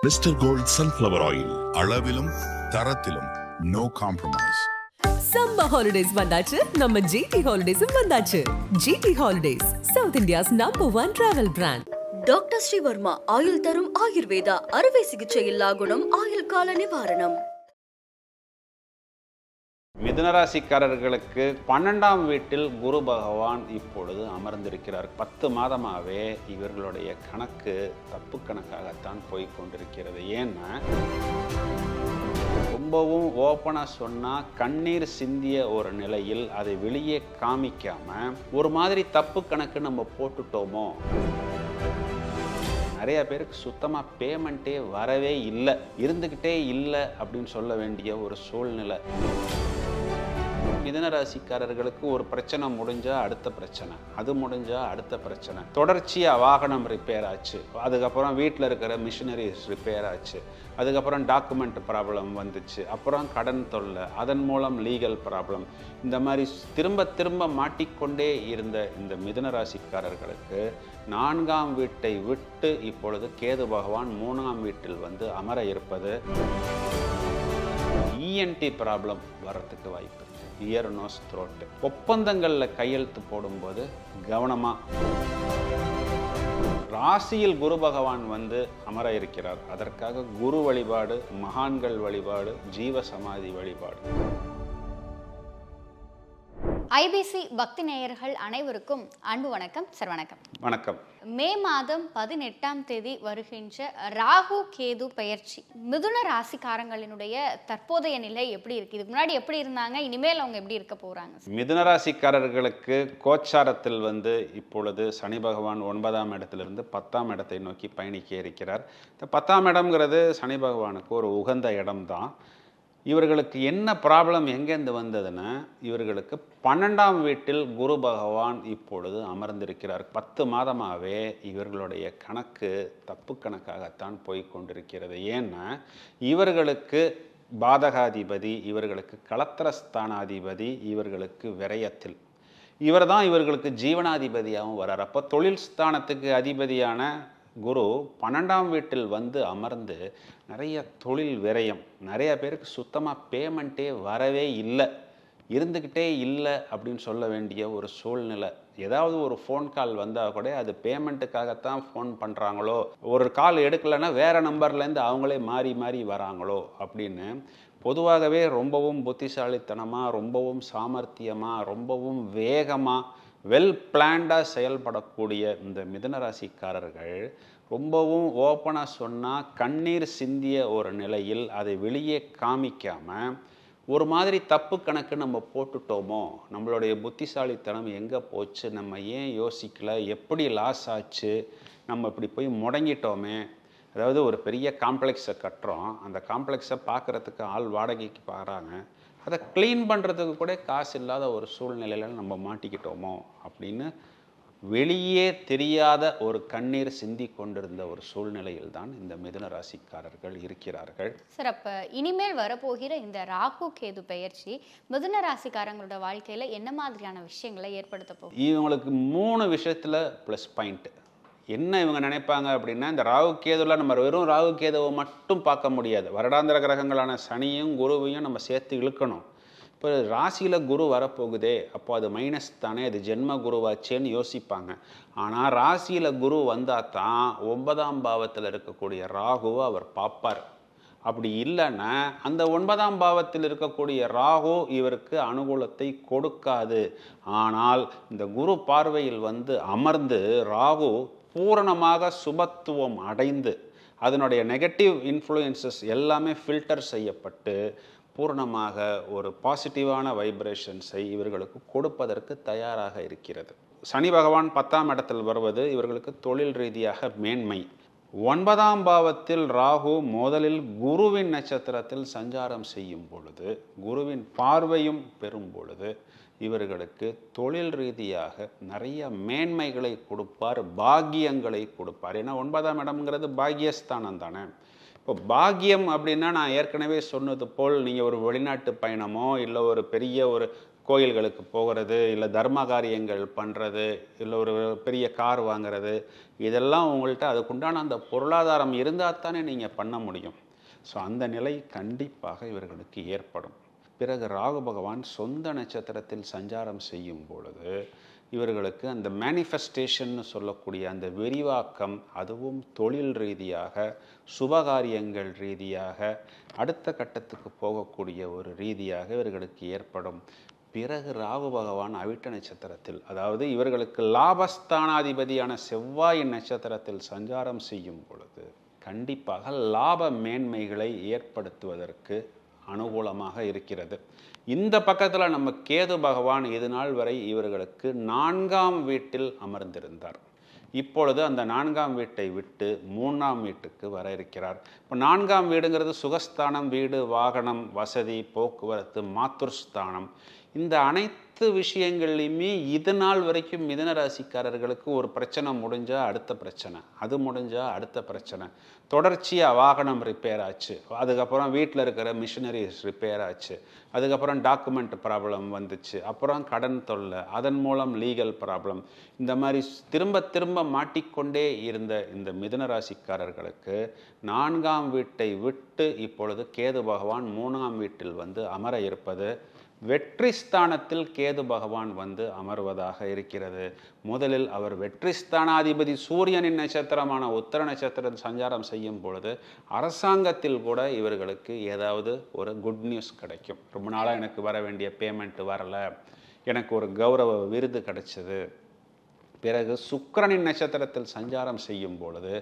Mister gold sunflower oil அளவிலும் தரத்திலும் no compromise. Summer holidays வந்தாச்சு, நம்ம ஜிடி ஹாலிடேஸும் வந்தாச்சு. GT holidays, south India's #1 travel brand. Doctor Sreevarma ஆயுள் தரும் ஆயுர்வேதா அறுவை சிகிச்சை இல்லா குணம், ஆயுள் கால நிவாரணம். மிதுனராசிக்காரர்களுக்கு 12ஆம் வீட்டில் குரு பகவான் இப்பொழுது அமர்ந்திருக்கிறார். 10 மாதமாகவே இவர்களுடைய கணக்கு தப்பு கணக்காகத்தான் போய்கொண்டிருக்கிறது. ஏன்னா ரொம்பவும் ஓப்பனாக சொன்னால் கண்ணீர் சிந்திய ஒரு நிலையில் அதை வெளியே காமிக்காம ஒரு மாதிரி தப்பு கணக்கு நம்ம போட்டுட்டோமோ. நிறைய பேருக்கு சுத்தமாக பேமெண்ட்டே வரவே இல்லை, இருந்துக்கிட்டே இல்லை அப்படின்னு சொல்ல வேண்டிய ஒரு சூழ்நிலை. மிதுனராசிக்காரர்களுக்கு ஒரு பிரச்சனை முடிஞ்சால் அடுத்த பிரச்சனை, அது முடிஞ்சால் அடுத்த பிரச்சனை. தொடர்ச்சியாக வாகனம் ரிப்பேர் ஆச்சு, அதுக்கப்புறம் வீட்டில் இருக்கிற மிஷினரிஸ் ரிப்பேர் ஆச்சு, அதுக்கப்புறம் டாக்குமெண்ட் ப்ராப்ளம் வந்துச்சு, அப்புறம் கடன் தொல்லை, அதன் மூலம் லீகல் ப்ராப்ளம். இந்த மாதிரி திரும்ப திரும்ப மாட்டிக்கொண்டே இருந்த இந்த மிதுனராசிக்காரர்களுக்கு 4ஆம் வீட்டை விட்டு இப்பொழுது கேது பகவான் 3ஆம் வீட்டில் வந்து அமர இருப்பது இஎன்டி ப்ராப்ளம் வர்றதுக்கு வாய்ப்பு. Ear, nose, throat. ஒப்பந்தங்களில் கையெழுத்து போடும்போது கவனமாக. ராசியில் குரு பகவான் வந்து அமர இருக்கிறார். அதற்காக குரு வழிபாடு, மகான்கள் வழிபாடு, ஜீவ சமாதி வழிபாடு. ஐபிசி பக்தி நேயர்கள் அனைவருக்கும் அன்பு வணக்கம். சார் வணக்கம். வணக்கம். மே மாதம் 18ஆம் தேதி வருகின்ற ராகு கேது பெயர்ச்சி மிதுன ராசிக்காரங்களினுடைய தற்போதைய நிலை எப்படி இருக்கு? இதுக்கு முன்னாடி எப்படி இருந்தாங்க, இனிமேல் அவங்க எப்படி இருக்க போறாங்க? மிதுன ராசிக்காரர்களுக்கு கோச்சாரத்தில் வந்து இப்பொழுது சனி பகவான் 9ஆம் இடத்திலிருந்து 10ஆம் இடத்தை நோக்கி பயணிக்க இருக்கிறார். இந்த 10ஆம் இடம்ங்கிறது சனி பகவானுக்கு ஒரு உகந்த இடம்தான். இவர்களுக்கு என்ன ப்ராப்ளம் எங்கேருந்து வந்ததுன்னா, இவர்களுக்கு 12ஆம் வீட்டில் குரு பகவான் இப்பொழுது அமர்ந்திருக்கிறார். 10 மாதமாகவே இவர்களுடைய கணக்கு தப்பு கணக்காகத்தான் போய்கொண்டிருக்கிறது. ஏன்னா இவர்களுக்கு பாதகாதிபதி, இவர்களுக்கு களத்திரஸ்தானாதிபதி, இவர்களுக்கு விரயத்தில். இவர் தான் இவர்களுக்கு ஜீவனாதிபதியாகவும் வர்றார். அப்போ தொழில் ஸ்தானத்துக்கு அதிபதியான குரு 12ஆம் வீட்டில் வந்து அமர்ந்து நிறைய தொழில் விரயம். நிறைய பேருக்கு சுத்தமாக பேமெண்ட்டே வரவே இல்லை, இருந்துக்கிட்டே இல்லை அப்படின்னு சொல்ல வேண்டிய ஒரு சூழ்நிலை. ஏதாவது ஒரு ஃபோன் கால் வந்தால் கூட அது பேமெண்ட்டுக்காகத்தான் ஃபோன் பண்ணுறாங்களோ, ஒரு கால் எடுக்கலைன்னா வேறு நம்பர்லேருந்து அவங்களே மாறி மாறி வராங்களோ அப்படின்னு பொதுவாகவே ரொம்பவும் புத்திசாலித்தனமாக, ரொம்பவும் சாமர்த்தியமாக, ரொம்பவும் வேகமாக, வெல் பிளான்டாக செயல்படக்கூடிய இந்த மிதுனராசிக்காரர்கள் ரொம்பவும் ஓப்பனாக சொன்னால் கண்ணீர் சிந்திய ஒரு நிலையில் அதை வெளியே காமிக்காமல் ஒரு மாதிரி தப்பு கணக்கு நம்ம போட்டுட்டோமோ, நம்மளுடைய புத்திசாலித்தனம் எங்கே போச்சு, நம்ம ஏன் யோசிக்கலை, எப்படி லாஸ் ஆச்சு, நம்ம இப்படி போய் முடங்கிட்டோமே. அதாவது ஒரு பெரிய காம்ப்ளெக்ஸை கட்டுறோம், அந்த காம்ப்ளெக்ஸை பார்க்குறதுக்கு ஆள் வாடகைக்கு பாக்குறாங்க, அதை க்ளீன் பண்ணுறதுக்கு கூட காசு இல்லாத ஒரு சூழ்நிலையில் நம்ம மாட்டிக்கிட்டோமோ அப்படின்னு வெளியே தெரியாத ஒரு கண்ணீர் சிந்தி கொண்டிருந்த ஒரு சூழ்நிலையில் தான் இந்த மிதுன ராசிக்காரர்கள் இருக்கிறார்கள். சார், அப்போ இனிமேல் வரப்போகிற இந்த ராகு கேது பெயர்ச்சி மிதுன ராசிக்காரங்களோட வாழ்க்கையில் என்ன மாதிரியான விஷயங்களை ஏற்படுத்த போகும்? இவங்களுக்கு 3 விஷயத்தில் ப்ளஸ் பாயிண்ட். என்ன இவங்க நினைப்பாங்க அப்படின்னா, இந்த ராகு கேதுவில் நம்ம வெறும் ராகு கேதுவை மட்டும் பார்க்க முடியாது, வருடாந்திர கிரகங்களான சனியும் குருவையும் நம்ம சேர்த்து இழுக்கணும். இப்போ ராசியில் குரு வரப்போகுதே, அப்போ அது மைனஸ் தானே, அது ஜென்ம குருவாச்சேன்னு யோசிப்பாங்க. ஆனால் ராசியில் குரு வந்தால் தான் 9ஆம் பாவத்தில் இருக்கக்கூடிய ராகுவை அவர் பார்ப்பார். அப்படி இல்லைன்னா அந்த 9ஆம் பாவத்தில் இருக்கக்கூடிய ராகு இவருக்கு அனுகூலத்தை கொடுக்காது. ஆனால் இந்த குரு பார்வையில் வந்து அமர்ந்து ராகு பூரணமாக சுபத்துவம் அடைந்து அதனுடைய நெகட்டிவ் இன்ஃப்ளூயன்சஸ் எல்லாமே ஃபில்டர் செய்யப்பட்டு பூரணமாக ஒரு பாசிட்டிவான வைப்ரேஷன்ஸை இவர்களுக்கு கொடுப்பதற்கு தயாராக இருக்கிறது. சனி பகவான் 10ஆம் இடத்தில் வருவது இவர்களுக்கு தொழில் ரீதியாக மேன்மை. 9ஆம் பாவத்தில் ராகு முதலில் குருவின் நட்சத்திரத்தில் சஞ்சாரம் செய்யும் பொழுது, குருவின் பார்வையும் பெறும் பொழுது இவர்களுக்கு தொழில் ரீதியாக நிறைய மேன்மைகளை கொடுப்பார், பாக்கியங்களை கொடுப்பார். ஏன்னா 9ஆம் இடம்ங்கிறது பாக்கியஸ்தானம் தானே. இப்போ பாக்கியம் அப்படின்னா நான் ஏற்கனவே சொன்னது போல் நீங்கள் ஒரு வெளிநாட்டு பயணமோ இல்லை ஒரு பெரிய ஒரு கோயில்களுக்கு போகிறது, இல்லை தர்ம காரியங்கள் பண்ணுறது, இல்லை ஒரு பெரிய கார் வாங்கிறது, இதெல்லாம் உங்கள்கிட்ட அதுக்குண்டான அந்த பொருளாதாரம் இருந்தால் தானே நீங்கள் பண்ண முடியும். ஸோ அந்த நிலை கண்டிப்பாக இவர்களுக்கு ஏற்படும். பிறகு ராகு பகவான் சொந்த நட்சத்திரத்தில் சஞ்சாரம் செய்யும் பொழுது இவர்களுக்கு அந்த மேனிஃபெஸ்டேஷன் சொல்லக்கூடிய அந்த விரிவாக்கம், அதுவும் தொழில் ரீதியாக, சுபகாரியங்கள் ரீதியாக, அடுத்த கட்டத்துக்கு போகக்கூடிய ஒரு ரீதியாக இவர்களுக்கு ஏற்படும். பிறகு ராகு பகவான் அவிட்ட நட்சத்திரத்தில், அதாவது இவர்களுக்கு லாபஸ்தானாதிபதியான செவ்வாயின் நட்சத்திரத்தில் சஞ்சாரம் செய்யும் பொழுது கண்டிப்பாக லாப மேன்மைகளை ஏற்படுத்துவதற்கு அனுகூலமாக இருக்கிறது. இந்த பக்கத்தில் நம்ம கேது பகவான் இது நாள் வரை இவர்களுக்கு 4ஆம் வீட்டில் அமர்ந்திருந்தார். இப்பொழுது அந்த 4ஆம் வீட்டை விட்டு 3ஆம் வீட்டுக்கு வர இருக்கிறார். இப்போ 4ஆம் வீடுங்கிறது சுகஸ்தானம், வீடு, வாகனம், வசதி, போக்குவரத்து, மாத்துர்ஸ்தானம். இந்த அனைத்து விஷயங்கள்லையுமே இது நாள் வரைக்கும் மிதுன ராசிக்காரர்களுக்கு ஒரு பிரச்சனை முடிஞ்சால் அடுத்த பிரச்சனை, அது முடிஞ்சால் அடுத்த பிரச்சனை, தொடர்ச்சியாக வாகனம் ரிப்பேர் ஆச்சு, அதுக்கப்புறம் வீட்டில் இருக்கிற மிஷினரிஸ் ரிப்பேர் ஆச்சு, அதுக்கப்புறம் டாக்குமெண்ட் ப்ராப்ளம் வந்துச்சு, அப்புறம் கடன் தொல்லை, அதன் மூலம் லீகல் ப்ராப்ளம். இந்த மாதிரி திரும்ப திரும்ப மாட்டிக்கொண்டே இருந்த இந்த மிதுன ராசிக்காரர்களுக்கு 4ஆம் வீட்டை விட்டு இப்பொழுது கேது பகவான் 3ஆம் வீட்டில் வந்து அமர இருப்பது, வெற்றி ஸ்தானத்தில் கேது பகவான் வந்து அமர்வதாக இருக்கிறது. முதலில் அவர் வெற்றி ஸ்தானாதிபதி சூரியனின் நட்சத்திரமான உத்தர நட்சத்திரம் சஞ்சாரம் செய்யும் பொழுது அரசாங்கத்தில் கூட இவர்களுக்கு ஏதாவது ஒரு குட் நியூஸ் கிடைக்கும். ரொம்ப நாளாக எனக்கு வர வேண்டிய பேமெண்ட் வரலை, எனக்கு ஒரு கௌரவ விருது கிடைச்சது. பிறகு சுக்கிரனின் நட்சத்திரத்தில் சஞ்சாரம் செய்யும் பொழுது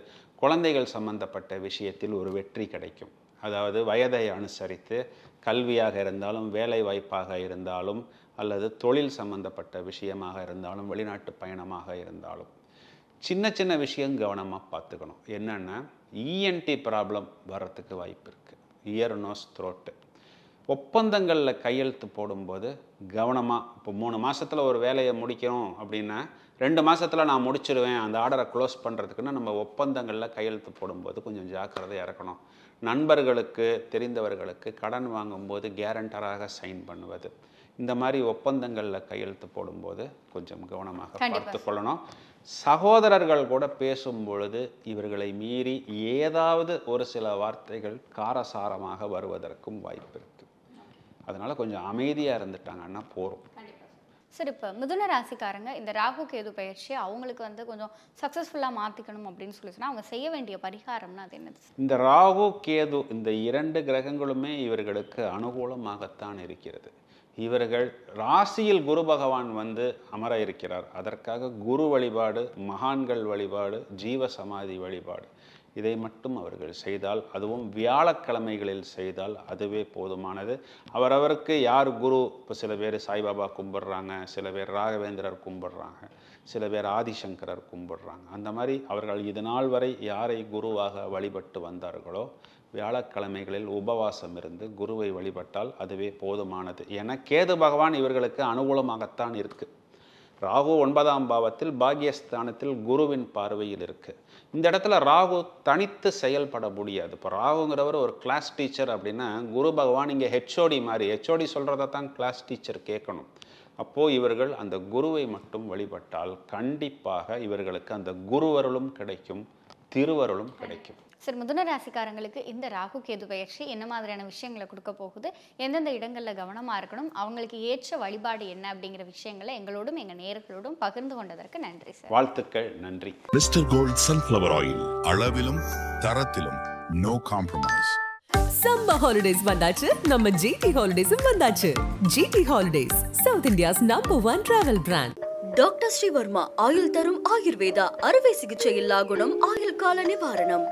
குழந்தைகள் சம்பந்தப்பட்ட விஷயத்தில் ஒரு வெற்றி கிடைக்கும். அதாவது வயதை அனுசரித்து கல்வியாக இருந்தாலும், வேலை வாய்ப்பாக இருந்தாலும், அல்லது தொழில் சம்பந்தப்பட்ட விஷயமாக இருந்தாலும், வெளிநாட்டு பயணமாக இருந்தாலும் சின்ன சின்ன விஷயம் கவனமாக பார்த்துக்கணும். என்னென்னா இஎன்டி ப்ராப்ளம் வர்றதுக்கு வாய்ப்பு இருக்குது. Ear, nose, throat. ஒப்பந்தங்களில் கையெழுத்து போடும்போது கவனமாக, இப்போ 3 மாதத்தில் ஒரு வேலையை முடிக்கணும் அப்படின்னா 2 மாதத்தில் நான் முடிச்சிடுவேன் அந்த ஆர்டரை க்ளோஸ் பண்ணுறதுக்குன்னு நம்ம ஒப்பந்தங்களில் கையெழுத்து போடும்போது கொஞ்சம் ஜாக்கிரதையாக இருக்கணும். நண்பர்களுக்கு, தெரிந்தவர்களுக்கு கடன் வாங்கும்போது கேரண்டராக சைன் பண்ணுவது, இந்த மாதிரி ஒப்பந்தங்களில் கையெழுத்து போடும்போது கொஞ்சம் கவனமாக பார்த்து கொள்ளணும். சகோதரர்கள் கூட பேசும் பொழுது இவர்களை மீறி ஏதாவது ஒரு சில வார்த்தைகள் காரசாரமாக வருவதற்கும் வாய்ப்பு இருக்குது. அதனால் கொஞ்சம் அமைதியாக இருந்துட்டாங்கன்னா போகிறோம். சார், இப்போ மிதுன ராசிக்காரங்க இந்த ராகு கேது பயிற்சி அவங்களுக்கு வந்து கொஞ்சம் சக்ஸஸ்ஃபுல்லாக மாற்றிக்கணும் அப்படின்னு சொல்லி சொன்னால் அவங்க செய்ய வேண்டிய பரிகாரம்னா அது என்னது? இந்த ராகு கேது இந்த 2 கிரகங்களுமே இவர்களுக்கு அனுகூலமாகத்தான் இருக்கிறது. இவர்கள் ராசியில் குரு பகவான் வந்து அமர இருக்கிறார். அதற்காக குரு வழிபாடு, மகான்கள் வழிபாடு, ஜீவ சமாதி வழிபாடு, இதை மட்டும் அவர்கள் செய்தால், அதுவும் வியாழக்கிழமைகளில் செய்தால் அதுவே போதுமானது. அவரவருக்கு யார் குரு, இப்போ சில பேர் சாய்பாபா கும்பிட்றாங்க, சில பேர் ராகவேந்திரர் கும்பிட்றாங்க, சில பேர் ஆதிசங்கரர் கும்பிட்றாங்க. அந்த மாதிரி அவர்கள் இது நாள் வரை யாரை குருவாக வழிபட்டு வந்தார்களோ வியாழக்கிழமைகளில் உபவாசம் இருந்து குருவை வழிபட்டால் அதுவே போதுமானது. ஏன்னா கேது பகவான் இவர்களுக்கு அனுகூலமாகத்தான் இருக்குது. ராகு 9ஆம் பாவத்தில் பாக்யஸ்தானத்தில் குருவின் பார்வையில் இருக்குது. இந்த இடத்துல ராகு தனித்து செயல்பட முடியாது. இப்போ ராகுங்கிறவர் ஒரு கிளாஸ் டீச்சர் அப்படின்னா குரு பகவான் இங்கே ஹெச்ஓடி மாதிரி, ஹெச்ஓடி சொல்கிறத தான் கிளாஸ் டீச்சர் கேட்கணும். அப்போது இவர்கள் அந்த குருவை மட்டும் வழிபட்டால் கண்டிப்பாக இவர்களுக்கு அந்த குருவருளும் கிடைக்கும், திருவருளும் கிடைக்கும். சார், மிதுன ராசிக்காரங்களுக்கு இந்த ராகு கேது பயிற்சி என்ன மாதிரியான விஷயங்களை கொடுக்க போகுது, எந்தெந்த இடங்களில் கவனமாக இருக்கணும், அவங்களுக்கு ஏற்ற வழிபாடு என்ன அப்படிங்கிற விஷயங்களை எங்களோடும் எங்கள் நேயர்களோடும் பகிர்ந்து கொண்டதற்கு நன்றி சார். வாழ்த்துக்கள், நன்றி. மிஸ்டர் கோல்ட் சன்ஃப்ளவர் ஆயில், அளவிலும் தரத்திலும் நோ காம்ப்ரமைஸ். சம்மர் ஹாலிடேஸ் வந்தாச்சு, நம்ம ஜிடி ஹாலிடேஸும் வந்தாச்சு. GT holidays, south India's #1 travel brand. Doctor Sreevarma ஆயுள் தரும் ஆயுர்வேதா அறுவை சிகிச்சை இல்லா குணம், ஆயுள் கால நிவாரணம்.